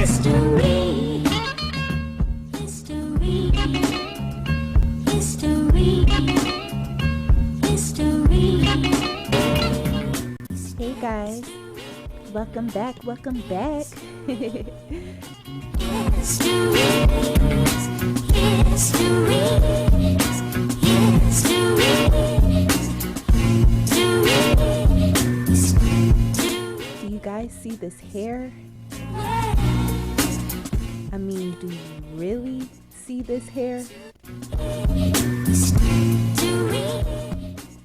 Hey guys, welcome back. Do you guys see this hair? I mean, do you really see this hair?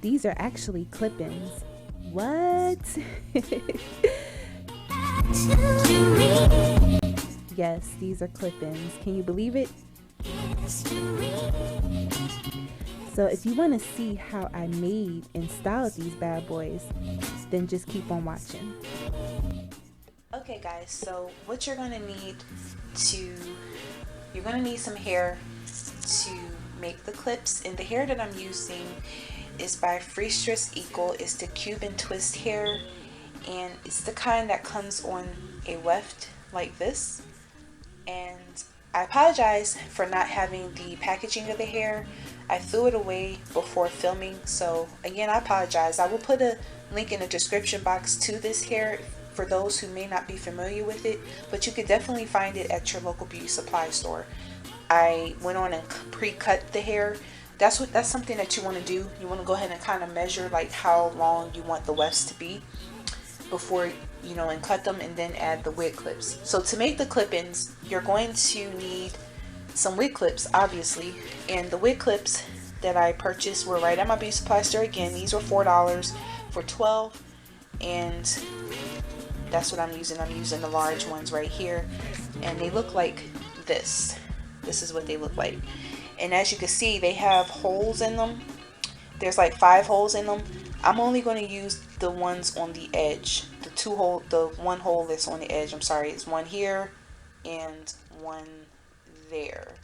These are actually clip-ins. What? Yes, these are clip-ins. Can you believe it? So if you want to see how I made and styled these bad boys, then just keep on watching. Okay guys, so what you're going to need you're going to need some hair to make the clips, and the hair that I'm using is by Freetress Equal. It's the Cuban twist hair, and it's the kind that comes on a weft like this. And I apologize for not having the packaging of the hair. I threw it away before filming, so again, I apologize. I will put a link in the description box to this hair for those who may not be familiar with it, but you could definitely find it at your local beauty supply store. I went on and pre-cut the hair. That's something that you want to do. You want to go ahead and kind of measure like how long you want the wefts to be before, you know, and cut them, and then add the wig clips. So to make the clip-ins, you're going to need some wig clips, obviously, and the wig clips that I purchased were right at my beauty supply store. Again, these were $4 for 12, and that's what I'm using. I'm using the large ones right here, and they look like this. This is what they look like. And as you can see, they have holes in them. There's like 5 holes in them. I'm only going to use the ones on the edge. The one hole that's on the edge. I'm sorry, it's one here and one there.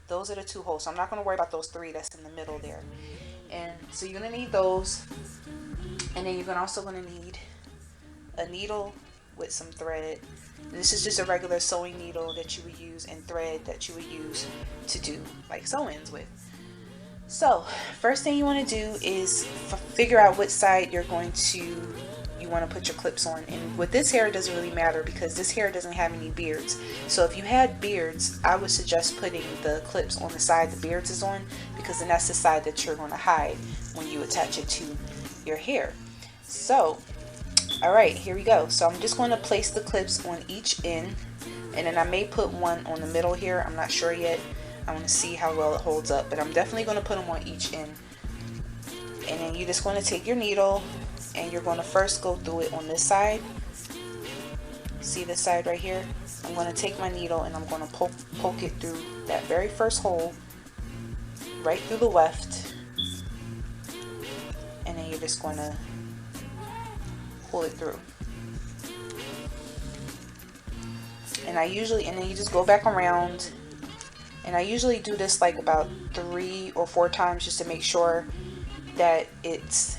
Those are the 2 holes. So I'm not going to worry about those 3 that's in the middle there. And so you're going to need those. And then you're also going to need a needle with some thread. This is just a regular sewing needle that you would use, and thread that you would use to do like sew-ins with. So first thing you want to do is figure out which side you want to put your clips on. And with this hair, it doesn't really matter because this hair doesn't have any beards. So if you had beards, I would suggest putting the clips on the side the beards is on, because then that's the side that you're going to hide when you attach it to your hair. So alright, here we go. So I'm just going to place the clips on each end, and then I may put one on the middle here. I'm not sure yet. I want to see how well it holds up, but I'm definitely going to put them on each end. And then you're just going to take your needle, and you're going to first go through it on this side. See this side right here? I'm going to take my needle and I'm going to poke it through that very first hole, right through the weft, and then you're just going to pull it through. And then you just go back around, and I usually do this like about 3 or 4 times just to make sure that it's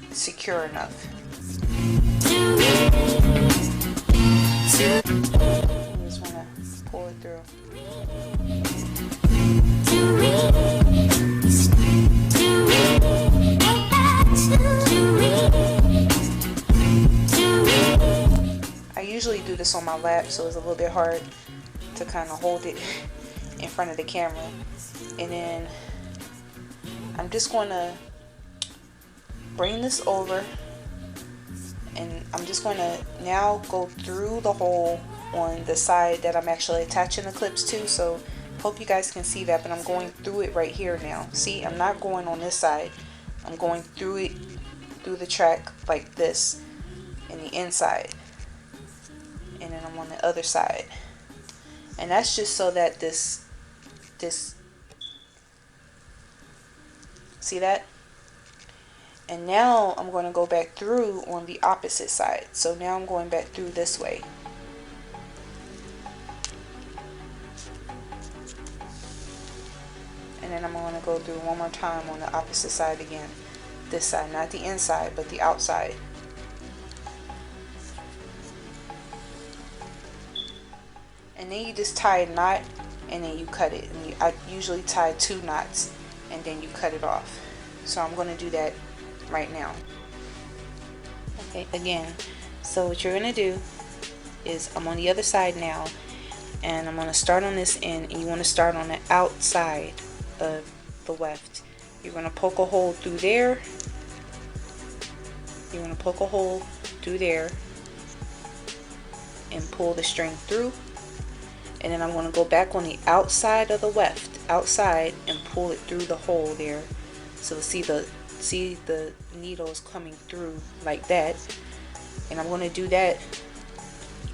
secure enough. You just want to pull it through. I usually do this on my lap, so it's a little bit hard to kind of hold it in front of the camera. And then I'm just going to bring this over, and I'm just going to now go through the hole on the side that I'm actually attaching the clips to. So hope you guys can see that, but I'm going through it right here now. See, I'm not going on this side. I'm going through it, through the track like this in the inside, and then I'm on the other side. And that's just so that this see that? And now I'm going to go back through on the opposite side. So now I'm going back through this way. And then I'm going to go through one more time on the opposite side again. This side, not the inside, but the outside. and then you just tie a knot and then you cut it. And I usually tie 2 knots and then you cut it off. So I'm going to do that right now. Okay, again, so what you're going to do is I'm on the other side now, and I'm going to start on this end, and you want to start on the outside of the weft. You're going to poke a hole through there. You're going to poke a hole through there and pull the string through, and then I'm going to go back on the outside of the weft, outside, and pull it through the hole there. So see the needles coming through like that. And I'm going to do that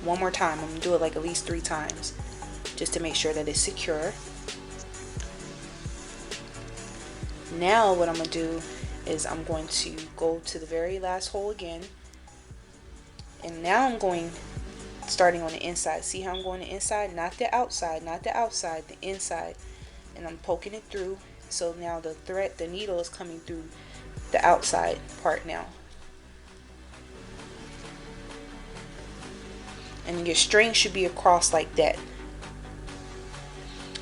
one more time. I'm going to do it like at least 3 times just to make sure that it's secure. Now what I'm going to do is I'm going to go to the very last hole again, and now I'm going starting on the inside. See how I'm going the inside, not the outside, not the outside, the inside, and I'm poking it through. So now the needle is coming through the outside part now, and your string should be across like that.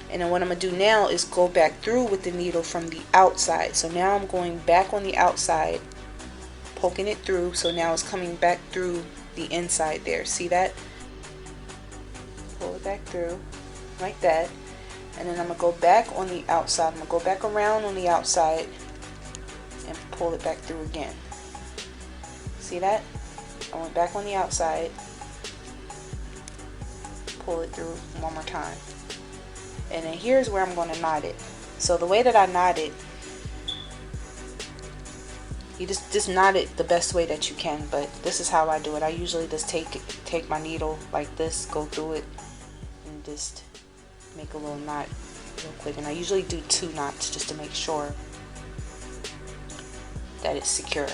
And then what I'm going to do now is go back through with the needle from the outside. So now I'm going back on the outside, poking it through. So now it's coming back through the inside there. See that? Pull it back through like that. And then I'm going to go back on the outside. I'm going to go back around on the outside and pull it back through again. See that? I went back on the outside, pull it through one more time. And then here's where I'm going to knot it. So the way that I knot it, you just knot it the best way that you can, but this is how I do it. I usually just take my needle like this, go through it, and just make a little knot real quick. And I usually do 2 knots just to make sure that it's secure. And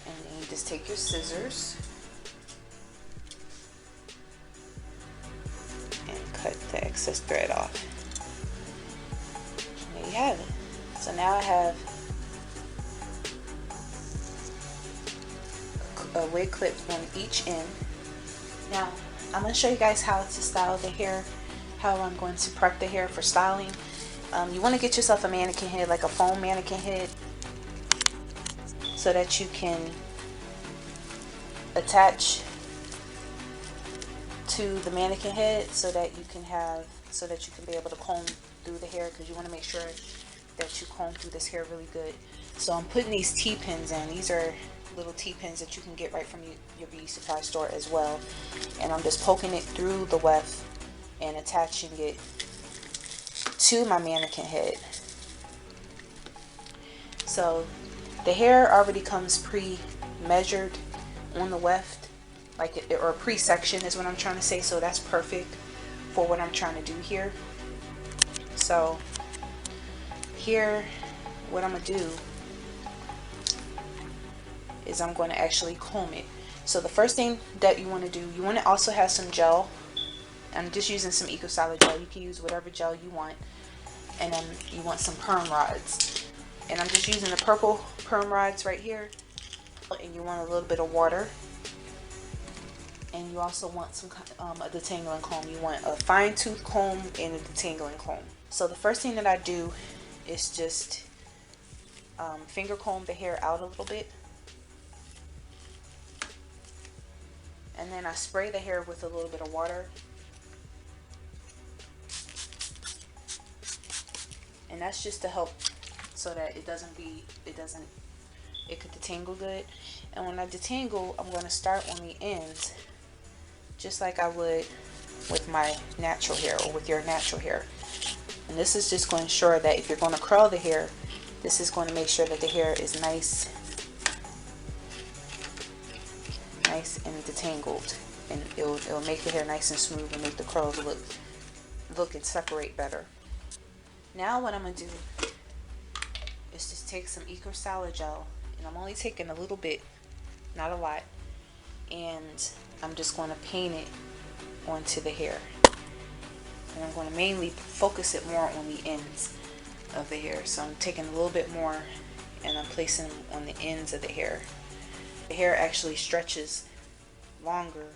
then you just take your scissors and cut the excess thread off. And there you have it. So now I have a wig clip on each end. Now I'm going to show you guys how to style the hair, how I'm going to prep the hair for styling. You want to get yourself a mannequin head, like a foam mannequin head, so that you can attach to the mannequin head, so that you can be able to comb through the hair, because you want to make sure that you comb through this hair really good. So I'm putting these T-pins in. These are little T-pins that you can get right from your beauty supply store as well, and I'm just poking it through the weft and attaching it to my mannequin head. So the hair already comes pre-measured on the weft, or pre-section is what I'm trying to say, so that's perfect for what I'm trying to do here. So here, what I'm going to do is I'm going to actually comb it. So the first thing that you want to do, you want to also have some gel. I'm just using some Eco Styler gel. You can use whatever gel you want. And then you want some perm rods. And I'm just using the purple perm rods right here. And you want a little bit of water. And you also want some a detangling comb. You want a fine tooth comb and a detangling comb. So the first thing that I do is just finger comb the hair out a little bit. And then I spray the hair with a little bit of water. And that's just to help so that it could detangle good. And when I detangle, I'm going to start on the ends, just like I would with my natural hair or with your natural hair. And this is just going to ensure that if you're going to curl the hair, this is going to make sure that the hair is nice and detangled, and it'll make the hair nice and smooth and make the curls look and separate better. Now what I'm going to do is just take some Eco Styler gel, and I'm only taking a little bit, not a lot, and I'm just going to paint it onto the hair. And I'm going to mainly focus it more on the ends of the hair. So I'm taking a little bit more and I'm placing them on the ends of the hair. The hair actually stretches longer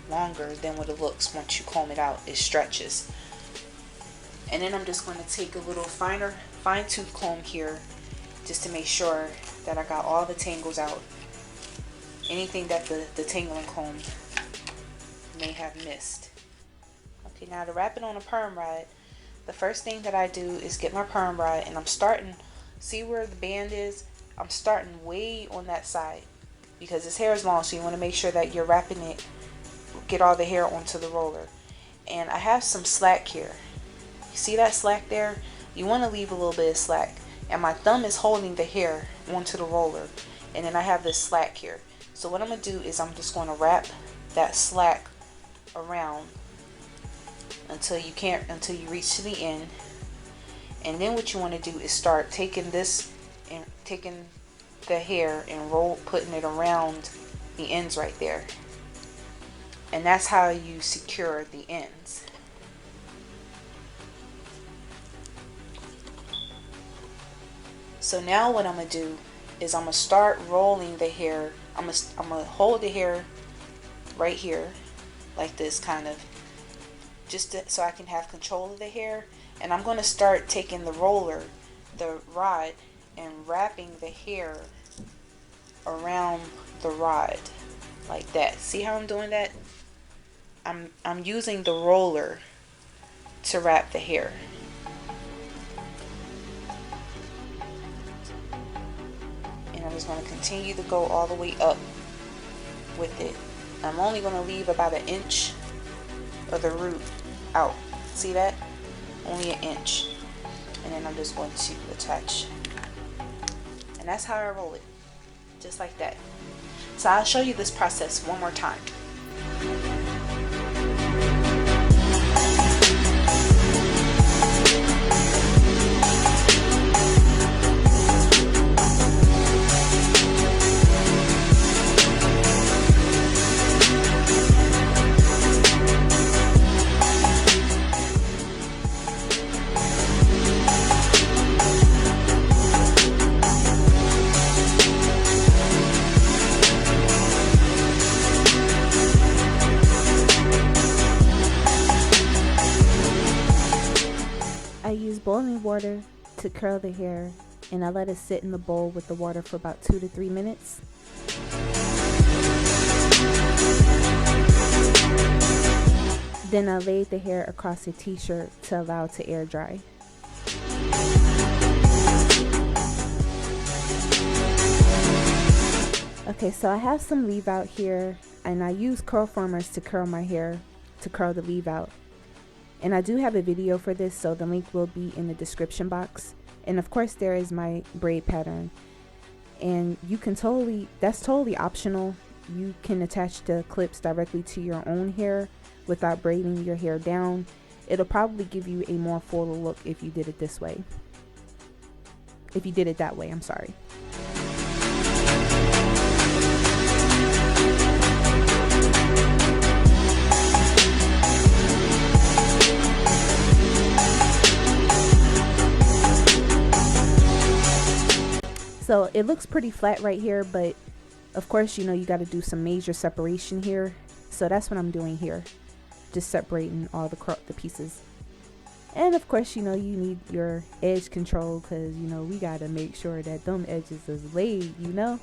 than what it looks once you comb it out. It stretches. And then I'm just going to take a little fine tooth comb here just to make sure that I got all the tangles out. Anything that the Detangling Comb may have missed. Okay, now to wrap it on a perm rod, the first thing that I do is get my perm rod, and I'm starting, see where the band is? I'm starting way on that side because this hair is long, so you want to make sure that you're wrapping it, get all the hair onto the roller. And I have some slack here. You see that slack there? You want to leave a little bit of slack. And my thumb is holding the hair onto the roller, and then I have this slack here. So what I'm going to do is I'm just going to wrap that slack around until you reach to the end. And then what you want to do is start taking this and taking the hair and putting it around the ends right there. And that's how you secure the ends. So now what I'm going to do is I'm going to start rolling the hair. I'm going to hold the hair right here like this, kind of, so I can have control of the hair. And I'm going to start taking the roller, the rod, and wrapping the hair around the rod like that. See how I'm doing that? I'm using the roller to wrap the hair. And I'm just going to continue to go all the way up with it. I'm only going to leave about an inch of the root out. See that? Only an inch. And then I'm just going to attach. And that's how I roll it. Just like that. So I'll show you this process one more time. I use boiling water to curl the hair, and I let it sit in the bowl with the water for about 2 to 3 minutes. Then I laid the hair across a t-shirt to allow it to air dry. Okay, so I have some leave out here, and I use Curlformers to curl my hair, to curl the leave out. And I do have a video for this, so the link will be in the description box. And of course there is my braid pattern. And you can that's totally optional. You can attach the clips directly to your own hair without braiding your hair down. It'll probably give you a more full look if you did it this way. If you did it that way, I'm sorry. So it looks pretty flat right here, but of course, you know, you got to do some major separation here. So that's what I'm doing here. Just separating all the pieces. And of course, you know, you need your edge control, because, you know, we got to make sure that them edges is laid, you know.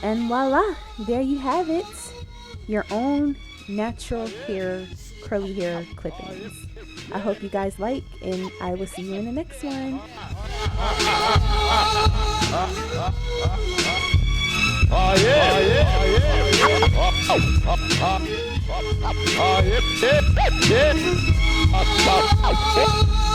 And voila, there you have it. Your own natural hair, curly hair clippings. I hope you guys like, and I will see you in the next one. Oh yeah, oh yeah, oh yeah.